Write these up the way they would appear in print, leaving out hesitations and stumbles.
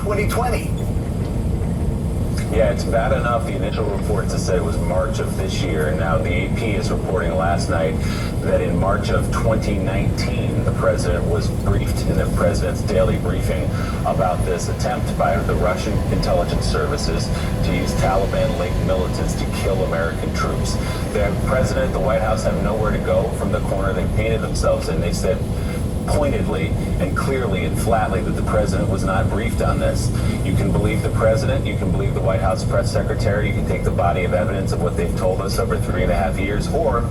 2020. Yeah, it's bad enough the initial reports have said it was March of this year, and now the AP is reporting last night that in March of 2019, the president was briefed in the president's daily briefing about this attempt by the Russian intelligence services to use Taliban-linked militants to kill American troops. The president, the White House have nowhere to go from the corner they painted themselves in. They said pointedly and clearly and flatly that the president was not briefed on this. You can believe the president, you can believe the White House press secretary, you can take the body of evidence of what they've told us over 3.5 years, or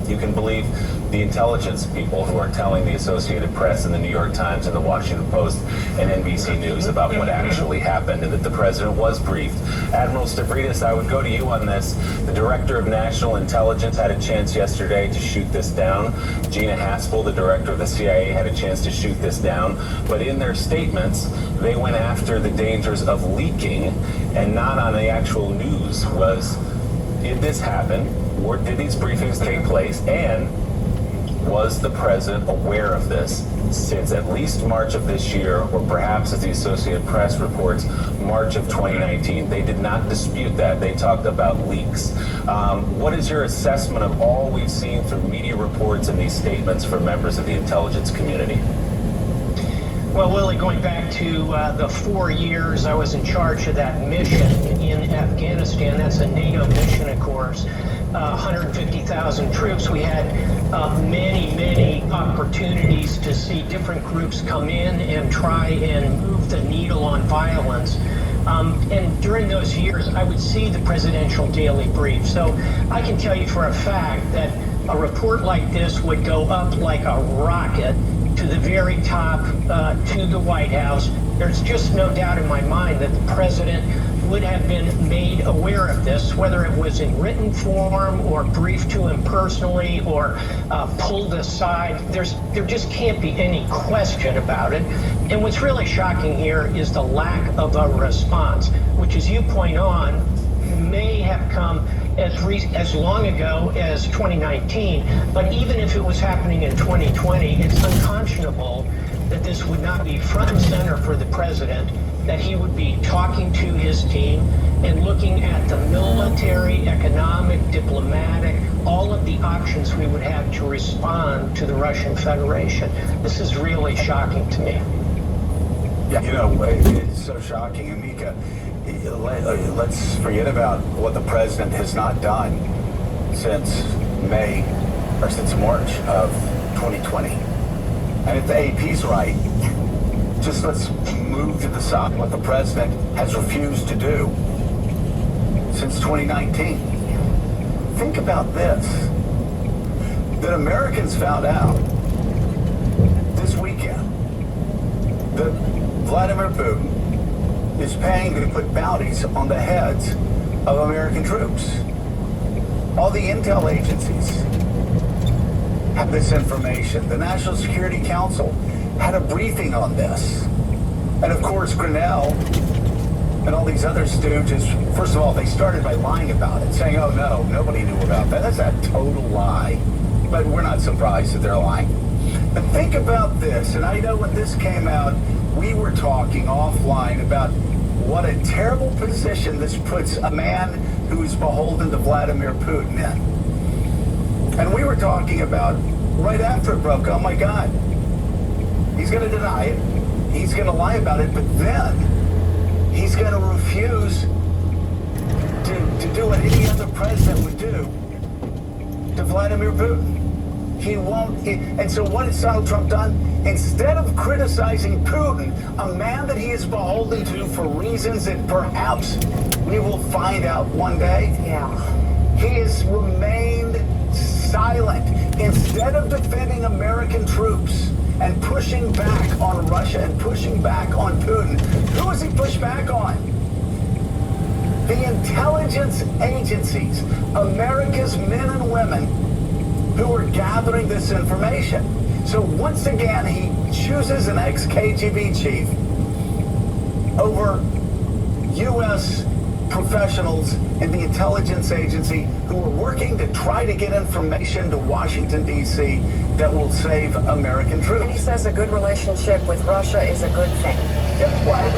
you can believe the intelligence people who are telling the Associated Press and the New York Times and the Washington Post and NBC News about what actually happened and that the president was briefed. Admiral Stavridis, I would go to you on this. The director of national intelligence had a chance yesterday to shoot this down. Gina Haspel, the director of the CIA, had a chance to shoot this down. But in their statements, they went after the dangers of leaking and not on the actual news. Did this happen? Or did these briefings take place? And was the president aware of this since at least March of this year, or perhaps, as the Associated Press reports, March of 2019? They did not dispute that. They talked about leaks. What is your assessment of all we've seen through media reports and these statements from members of the intelligence community? Well, Willie, going back to the 4 years I was in charge of that mission in Afghanistan, that's a NATO mission, of course, 150,000 troops. We had many opportunities to see different groups come in and try and move the needle on violence. And during those years, I would see the presidential daily brief. So I can tell you for a fact that a report like this would go up like a rocket to the very top, to the White House. There's just no doubt in my mind that the president would have been made aware of this, whether it was in written form or briefed to him personally or pulled aside. There just can't be any question about it. And what's really shocking here is the lack of a response, which, as you point on, may have come as long ago as 2019, but even if it was happening in 2020, it's unconscionable that this would not be front and center for the president, that he would be talking to his team and looking at the military, economic, diplomatic, all of the options we would have to respond to the Russian Federation. This is really shocking to me. Yeah, you know, it's so shocking, Amika. Let's forget about what the president has not done since May or since March of 2020. And if the AP's right, just let's move to the side what the president has refused to do since 2019. Think about this. That Americans found out this weekend that Vladimir Putin is paying to put bounties on the heads of American troops. All the intel agencies have this information. The National Security Council had a briefing on this. And of course, Grinnell and all these other stooges, first of all, they started by lying about it, saying, oh no, nobody knew about that. That's a total lie. But we're not surprised that they're lying. But think about this, and I know when this came out, we were talking offline about what a terrible position this puts a man who is beholden to Vladimir Putin in. And we were talking about, right after it broke, oh my God, he's going to deny it, he's going to lie about it, but then he's going to refuse to do what any other president would do to Vladimir Putin. He won't. And so what has Donald Trump done? Instead of criticizing Putin, a man that he is beholden to for reasons that perhaps we will find out one day, he has remained silent. Instead of defending American troops and pushing back on Russia and pushing back on Putin, who has he pushed back on? The intelligence agencies, America's men and women who are gathering this information. So once again, he chooses an ex-KGB chief over U.S. professionals in the intelligence agency who are working to try to get information to Washington, D.C. that will save American troops. And he says a good relationship with Russia is a good thing. Yeah, well,